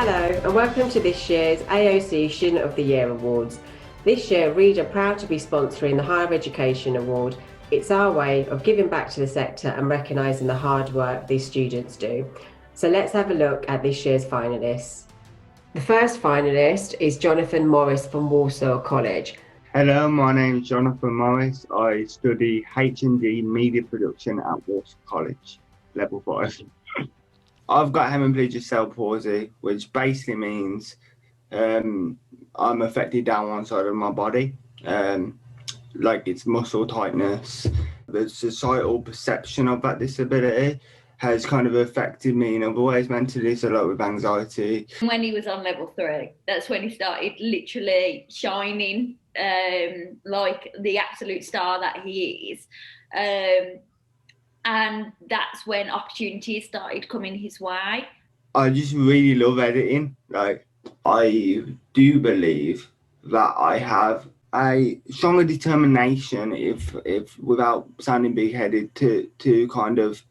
Hello and welcome to this year's AOC Student of the Year Awards. This year Reed are proud to be sponsoring the Higher Education Award. It's our way of giving back to the sector and recognising the hard work these students do. So let's have a look at this year's finalists. The first finalist is Jonathan Morris from Walsall College. Hello, my name is Jonathan Morris. I study H&D Media Production at Walsall College, Level 5. I've got hemiplegic cell palsy, which basically means I'm affected down one side of my body, like it's muscle tightness. The societal perception of that disability has kind of affected me in other ways mentally, so like with anxiety. When he was on level 3, that's when he started literally shining like the absolute star that he is. And that's when opportunities started coming his way. I just really love editing. Like, I do believe that I have a stronger determination, if without sounding big-headed, to kind of,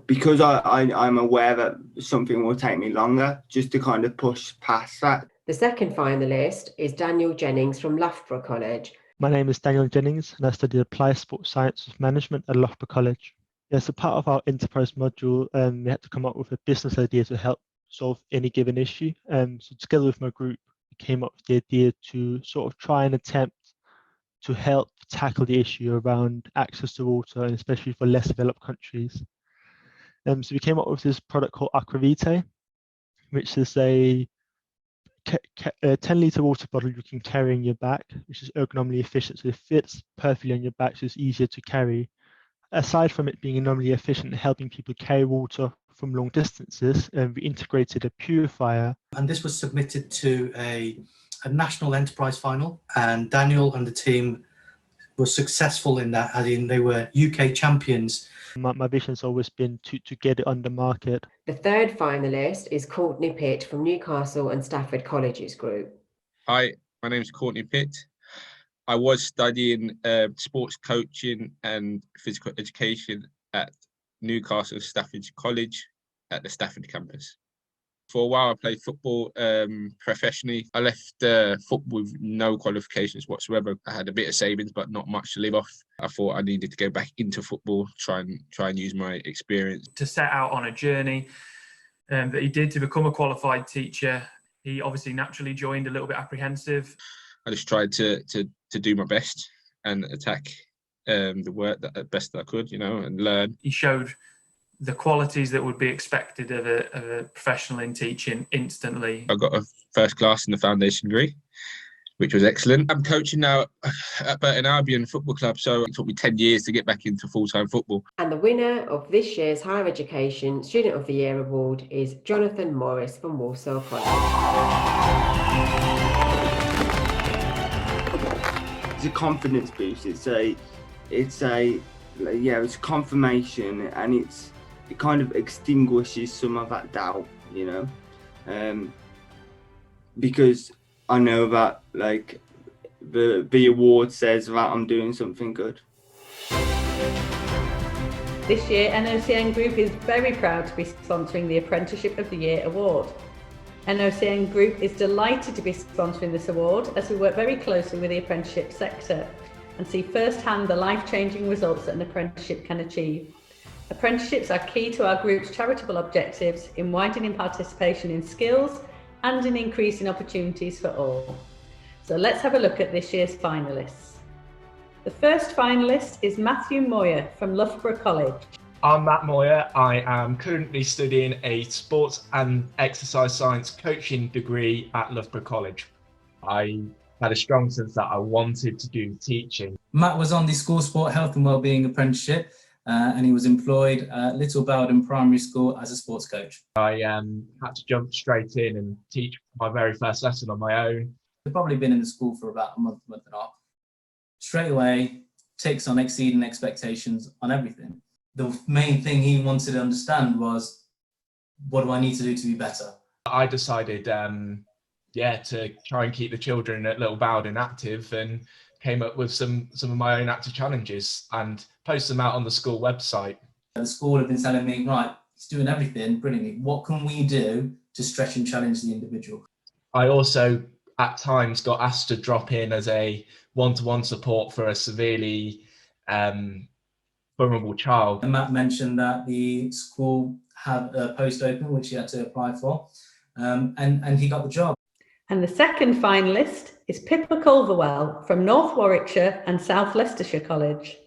because I'm aware that something will take me longer, just to kind of push past that. The second finalist is Daniel Jennings from Loughborough College. My name is Daniel Jennings and I study Applied Sports Science with Management at Loughborough College. As a part of our enterprise module, we had to come up with a business idea to help solve any given issue. So together with my group, we came up with the idea to sort of try and attempt to help tackle the issue around access to water, and especially for less developed countries. So we came up with this product called Aquavitae, which is a 10-litre water bottle you can carry on your back, which is ergonomically efficient, so it fits perfectly on your back, so it's easier to carry. Aside from it being enormously efficient in helping people carry water from long distances, we integrated a purifier. And this was submitted to a national enterprise final, and Daniel and the team were successful in that, as in they were UK champions. My vision has always been to get it on the market. The third finalist is Courtney Pitt from Newcastle and Stafford Colleges Group. Hi, my name is Courtney Pitt. I was studying sports coaching and physical education at Newcastle and Stafford College at the Stafford campus. For a while, I played football professionally. I left football with no qualifications whatsoever. I had a bit of savings, but not much to live off. I thought I needed to go back into football, try and use my experience. To set out on a journey that he did to become a qualified teacher, he obviously naturally joined a little bit apprehensive. I just tried to do my best and attack the work that best that I could, and learn. He showed the qualities that would be expected of a professional in teaching instantly. I got a first class in the foundation degree, which was excellent. I'm coaching now at Burton Albion Football Club, so it took me 10 years to get back into full-time football. And the winner of this year's Higher Education Student of the Year Award is Jonathan Morris from Walsall College. It's a confidence boost. It's a confirmation, and it kind of extinguishes some of that doubt, because I know that the award says that I'm doing something good. This year, NOCN Group is very proud to be sponsoring the Apprenticeship of the Year Award. NOCN Group is delighted to be sponsoring this award, as we work very closely with the apprenticeship sector and see firsthand the life-changing results that an apprenticeship can achieve. Apprenticeships are key to our group's charitable objectives in widening participation in skills and in increasing opportunities for all. So let's have a look at this year's finalists. The first finalist is Matthew Moir from Loughborough College. I'm Matt Moir. I am currently studying a sports and exercise science coaching degree at Loughborough College. I had a strong sense that I wanted to do teaching. Matt was on the School Sport Health and Wellbeing Apprenticeship and he was employed at Little Bowden Primary School as a sports coach. I had to jump straight in and teach my very first lesson on my own. I've probably been in the school for about a month and a half. Straight away, takes on exceeding expectations on everything. The main thing he wanted to understand was, what do I need to do to be better? I decided, to try and keep the children at Little Bowden active, and came up with some of my own active challenges and posted them out on the school website. The school had been telling me, right, he's doing everything brilliantly. What can we do to stretch and challenge the individual? I also at times got asked to drop in as a one-to-one support for a severely vulnerable child. And Matt mentioned that the school had a post open which he had to apply for, and he got the job. And the second finalist is Pippa Culverwell from North Warwickshire and South Leicestershire College.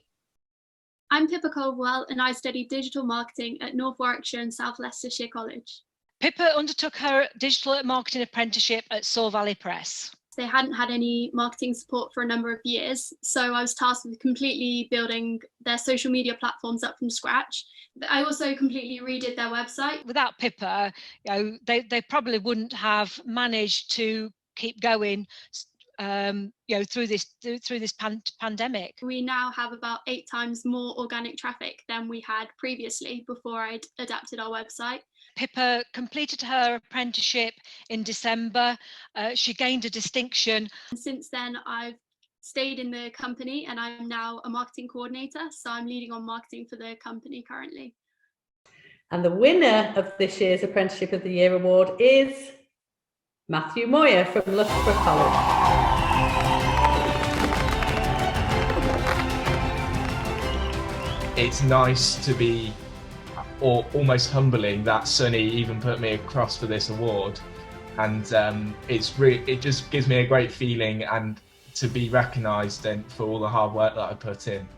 I'm Pippa Culverwell and I studied digital marketing at North Warwickshire and South Leicestershire College. Pippa undertook her digital marketing apprenticeship at Soar Valley Press. They hadn't had any marketing support for a number of years, so I was tasked with completely building their social media platforms up from scratch. I also completely redid their website. Without Pippa, they probably wouldn't have managed to keep going through this pandemic. We now have about 8 times more organic traffic than we had previously before I'd adapted our website. Pippa completed her apprenticeship in December. She gained a distinction. And since then, I've stayed in the company and I'm now a marketing coordinator. So I'm leading on marketing for the company currently. And the winner of this year's Apprenticeship of the Year award is Matthew Moir from Loughborough College. It's nice to be, or almost humbling, that Sunny even put me across for this award, and it just gives me a great feeling and to be recognised and for all the hard work that I put in.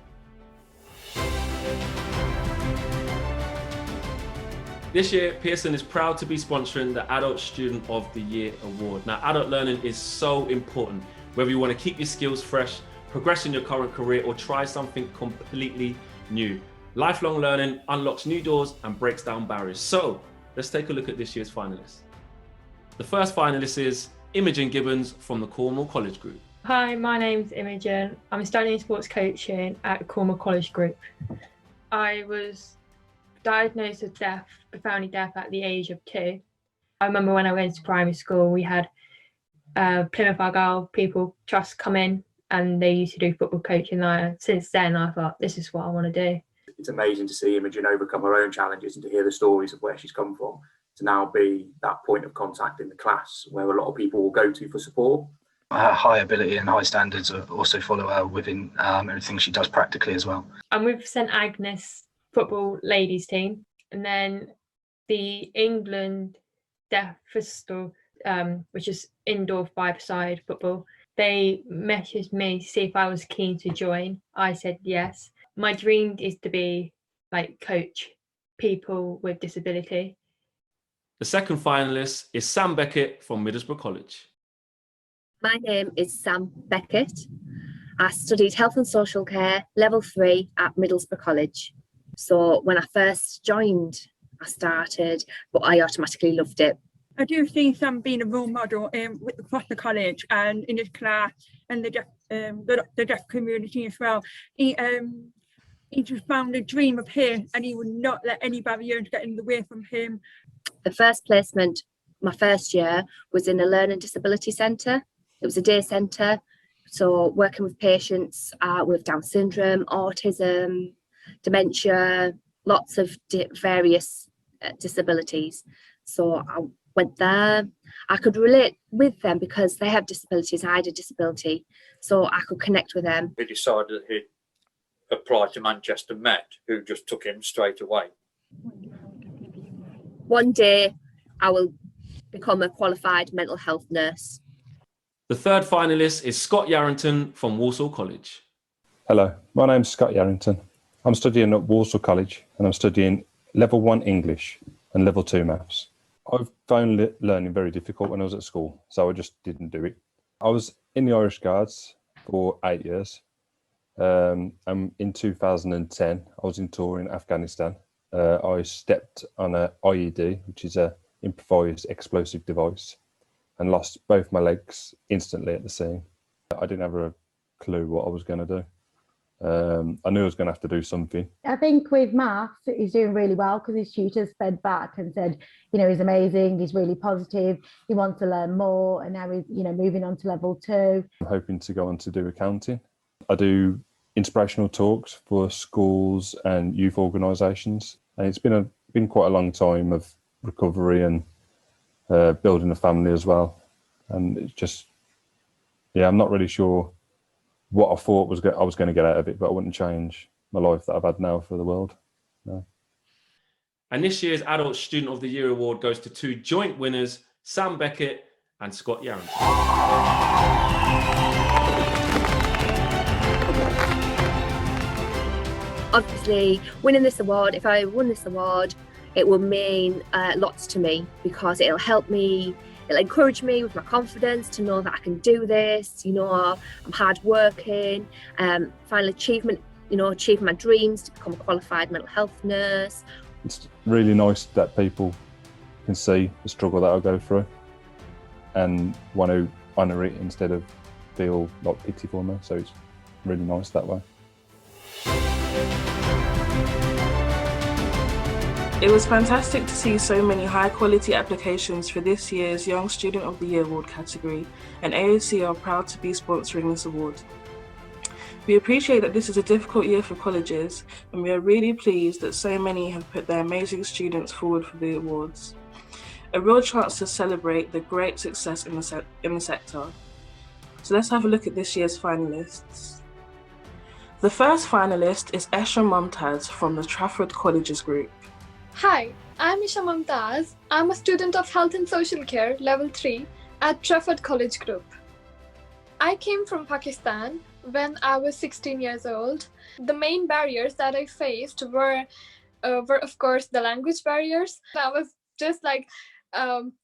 This year, Pearson is proud to be sponsoring the Adult Student of the Year Award. Now, adult learning is so important, whether you want to keep your skills fresh, progress in your current career, or try something completely new. Lifelong learning unlocks new doors and breaks down barriers. So let's take a look at this year's finalists. The first finalist is Imogen Gibbons from the Cornwall College Group. Hi, my name's Imogen. I'm studying sports coaching at Cornwall College Group. I was diagnosed with profoundly deaf at the age of 2. I remember when I went to primary school, we had Plymouth Argyle people just come in and they used to do football coaching there. Since then, I thought, this is what I want to do. It's amazing to see Imogen overcome her own challenges and to hear the stories of where she's come from, to now be that point of contact in the class where a lot of people will go to for support. Her high ability and high standards also follow her within everything she does practically as well. I'm with St Agnes football ladies team, and then the England Deaf Festival, which is indoor 5-side football. They messaged me to see if I was keen to join. I said yes. My dream is to be coach people with disability. The second finalist is Sam Beckett from Middlesbrough College. My name is Sam Beckett. I studied health and social care level 3 at Middlesbrough College. So when I first joined, I started, but I automatically loved it. I do see Sam being a role model across the college and in his class and the deaf community as well. He just found a dream of his and he would not let any barriers get in the way from him. The first placement, my first year, was in a learning disability centre. It was a day centre, so working with patients with Down syndrome, autism, dementia, lots of various disabilities. So I went there. I could relate with them because they have disabilities. I had a disability, so I could connect with them. He decided that he'd apply to Manchester Met, who just took him straight away. One day I will become a qualified mental health nurse. The third finalist is Scott Yarrington from Walsall College. Hello, my name's Scott Yarrington. I'm studying at Walsall College and I'm studying level 1 English and level 2 maths. I found learning very difficult when I was at school, so I just didn't do it. I was in the Irish Guards for 8 years. And in 2010, I was in tour in Afghanistan. I stepped on an IED, which is an improvised explosive device, and lost both my legs instantly at the scene. I didn't have a clue what I was going to do. I knew I was going to have to do something. I think with maths, he's doing really well because his tutors fed back and said, he's amazing, he's really positive, he wants to learn more, and now he's, moving on to level 2. I'm hoping to go on to do accounting. I do inspirational talks for schools and youth organisations, and it's been a been quite a long time of recovery and building a family as well. And it's just, yeah, I'm not really sure what I thought I was going to get out of it, but I wouldn't change my life that I've had now for the world. No. And this year's Adult Student of the Year award goes to two joint winners, Sam Beckett and Scott Yarrington. Obviously, winning this award, if I won this award, it will mean lots to me, because it'll help me, it'll encourage me with my confidence to know that I can do this, you know, I'm hardworking, final achievement, you know, achieving my dreams to become a qualified mental health nurse. It's really nice that people can see the struggle that I go through and want to honour it instead of feel like pity for me. So it's really nice that way. It was fantastic to see so many high quality applications for this year's Young Student of the Year award category, and AOC are proud to be sponsoring this award. We appreciate that this is a difficult year for colleges, and we are really pleased that so many have put their amazing students forward for the awards. A real chance to celebrate the great success in the sector. So let's have a look at this year's finalists. The first finalist is Esha Mumtaz from the Trafford Colleges Group. Hi, I'm Isha Mumtaz. I'm a student of Health and Social Care Level 3 at Trafford College Group. I came from Pakistan when I was 16 years old. The main barriers that I faced were of course the language barriers. I was just like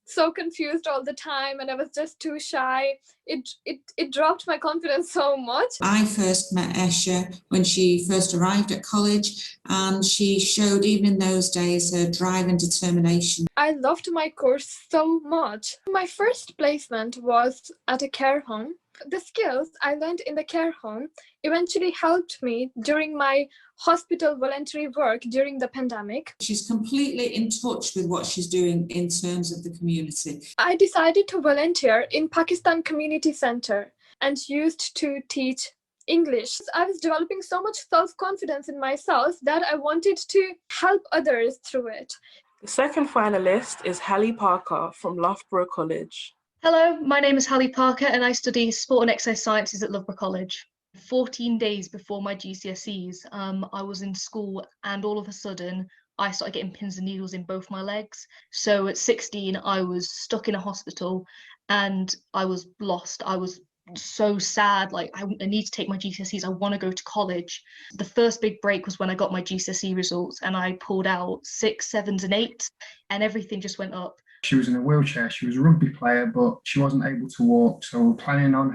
so confused all the time, and I was just too shy. It dropped my confidence so much. I first met Esha when she first arrived at college, and she showed, even in those days, her drive and determination. I loved my course so much. My first placement was at a care home. The skills I learned in the care home eventually helped me during my hospital voluntary work during the pandemic. She's completely in touch with what she's doing in terms of the community. I decided to volunteer in Pakistan Community Center and used to teach English. I was developing so much self-confidence in myself that I wanted to help others through it. The second finalist is Hallie Parker from Loughborough College. Hello, my name is Hallie Parker and I study Sport and Exercise Sciences at Loughborough College. 14 days before my GCSEs, I was in school and all of a sudden I started getting pins and needles in both my legs. So at 16, I was stuck in a hospital and I was lost. I was so sad, like I need to take my GCSEs, I want to go to college. The first big break was when I got my GCSE results and I pulled out 6, 7s and 8s and everything just went up. She was in a wheelchair, she was a rugby player, but she wasn't able to walk. So we're planning on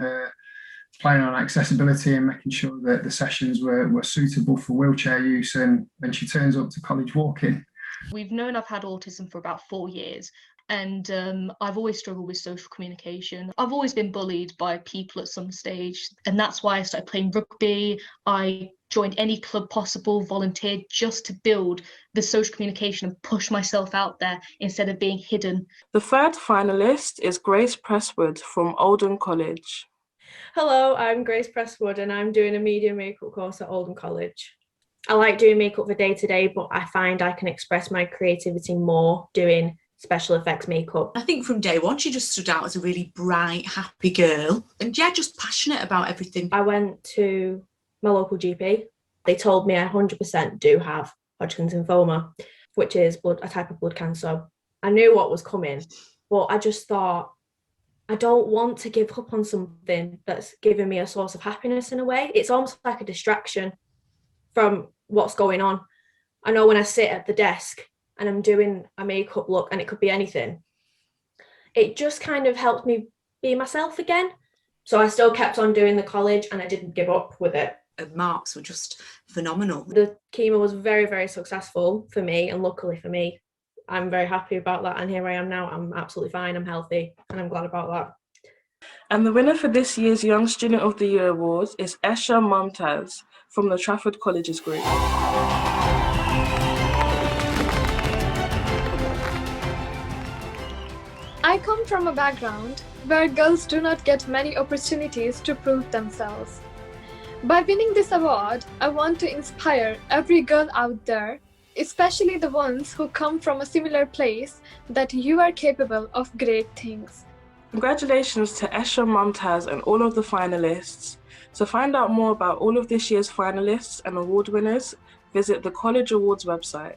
accessibility and making sure that the sessions were suitable for wheelchair use, and when she turns up to college walking. We've known I've had autism for about 4 years, and I've always struggled with social communication. I've always been bullied by people at some stage, and that's why I started playing rugby. I joined any club possible, volunteered just to build the social communication and push myself out there instead of being hidden. The third finalist is Grace Presswood from Oldham College. Hello, I'm Grace Presswood and I'm doing a media makeup course at Oldham College. I like doing makeup for day to day, but I find I can express my creativity more doing special effects makeup. I think from day one, she just stood out as a really bright, happy girl and yeah, just passionate about everything. I went to my local GP. They told me I 100% do have Hodgkin's lymphoma, which is a type of blood cancer. I knew what was coming, but I just thought, I don't want to give up on something that's giving me a source of happiness in a way. It's almost like a distraction from what's going on. I know when I sit at the desk and I'm doing a makeup look, and it could be anything, it just kind of helped me be myself again. So I still kept on doing the college and I didn't give up with it. And marks were just phenomenal. The chemo was very, very successful for me, and luckily for me, I'm very happy about that, and here I am now. I'm absolutely fine, I'm healthy, and I'm glad about that. And the winner for this year's Young Student of the Year Awards is Esha Mumtaz from the Trafford Colleges Group. I come from a background where girls do not get many opportunities to prove themselves. By winning this award, I want to inspire every girl out there especially the ones who come from a similar place, that you are capable of great things. Congratulations to Esha, Mumtaz and all of the finalists. To find out more about all of this year's finalists and award winners, visit the College Awards website.